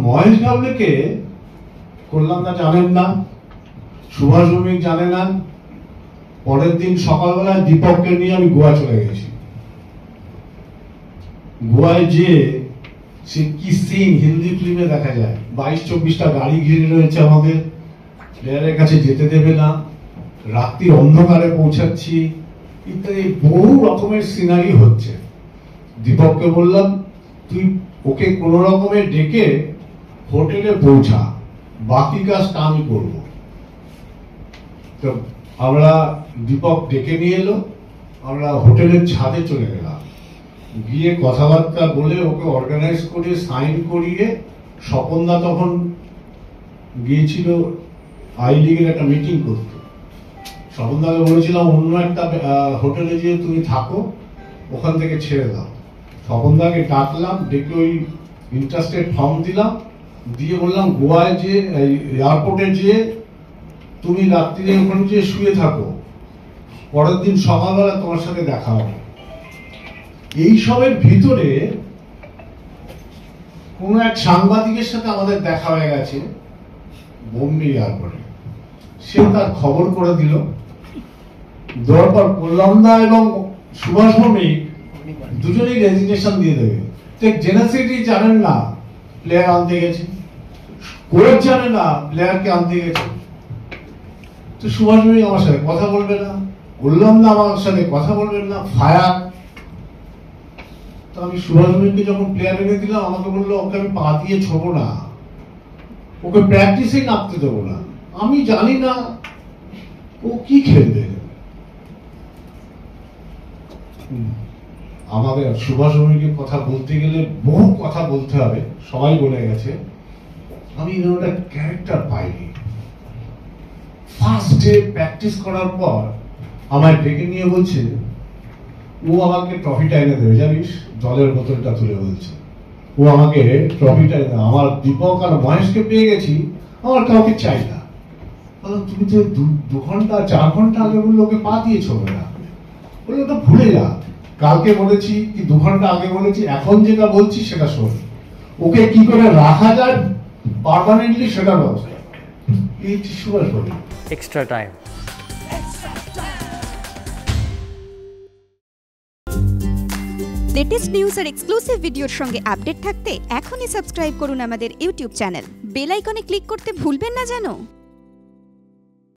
মহেশ গাবলেকে কল্যাণদা জানেন না, সুভাষ ভৌমিক জানে না। পরের দিন সকালবেলায় দীপককে নিয়ে আমি গোয়া চলে গেছি। গোয়ায় যে সে কি সিন হিন্দি ফিল্মে দেখা যায়, 22-24টা গাড়ি ঘিরে রয়েছে, আমাদের প্লেয়ারের কাছে যেতে দেবে না, রাত্রি অন্ধকারে পৌঁছাচ্ছি ইত্যাদি বহু রকমের সিনারি হচ্ছে। দীপককে বললাম তুই ওকে কোন রকমে ডেকে হোটেলে পৌঁছা, বাকি কাজটা আমি করব। তো আমরা দীপক ডেকে নিয়ে এলো, আমরা হোটেলের ছাদে চলে গেলাম, গিয়ে কথাবার্তা বলে ওকে অর্গানাইজ করে সাইন করিয়ে, স্বপনদা তখন গিয়েছিল আই লিগের একটা মিটিং করতে। স্বপনদাকে বলেছিলাম অন্য একটা হোটেলে গিয়ে তুমি থাকো, ওখান থেকে ছেড়ে দাও। স্বপনদাকে ডাকলাম, ডেকে ওই ইন্টারেস্টেড ফর্ম দিলাম, দিয়ে বললাম গোয়ায় যে এয়ারপোর্টে যে তুমি রাত্রিরে ওখানে যে শুয়ে থাকো, পরের দিন সকালবেলা তোমার সাথে দেখা হবে। এইসবের ভিতরে কোন এক সাংবাদিকের সাথে আমাদের দেখা হয়ে গেছে বোম্বে এয়ারপোর্টে। সে তার খবর করে দিল, দেওয়ার পর কল্যাণদা এবং সুভাষ ভৌমিক দুজনেই রেজিগনেশন দিয়ে দেবে। জেনাসিটি জানেন না প্লেয়ার আনতে গেছে, কোচ জানে না প্লেয়ারকে আনতে গেছে। তো সুভাষ ভৌমিক আমার সাথে কথা বলবে না, কল্যাণদা আমার সাথে কথা বলবেন না, ফায়ার। তো আমি সুভাষ ভৌমিককে যখন প্লেয়ার এনে দিলাম, আমাকে বললো ওকে আমি পা দিয়ে ছোবো না, ওকে প্র্যাকটিসে নামতে দেবো না, আমি জানি না ও কি খেলবে। আমাদের সুভাষ ভৌমিকের কথা বলতে গেলে বহু কথা বলতে হবে, সবাই বলে গেছে। আমি একটা ক্যারেক্টার পাইনি। ফার্স্ট ডে প্র্যাকটিস করার পর আমায় ডেকে নিয়ে বলছে ও আমাকে ট্রফিটা এনে দেবে, জানিস, জলের বোতলটা তুলে বলছে ও আমাকে ট্রফিটা এনে। আমার দীপক আর মহেশকে পেয়ে গেছি, আমার কাউকে চাই না। তুমি যে 2 ঘন্টা 4 ঘন্টা আগে বললো ওকে পা দিয়েছো না, বললো ওটা ভুলে যা, কালকে বলেছি কি 2 ঘন্টা আগে বলেছি, এখন যেটা বলছি সেটা শোন, ওকে কি করে রাখা যায় পার্মানেন্টলি সেটা ব্যবস্থা। এই Subhash Bhowmick extra time. Latest news আর এক্সক্লুসিভ ভিডিওর সঙ্গে আপডেট থাকতে এখনই সাবস্ক্রাইব করুন আমাদের ইউটিউব চ্যানেল। বেল আইকনে ক্লিক করতে ভুলবেন না যেন।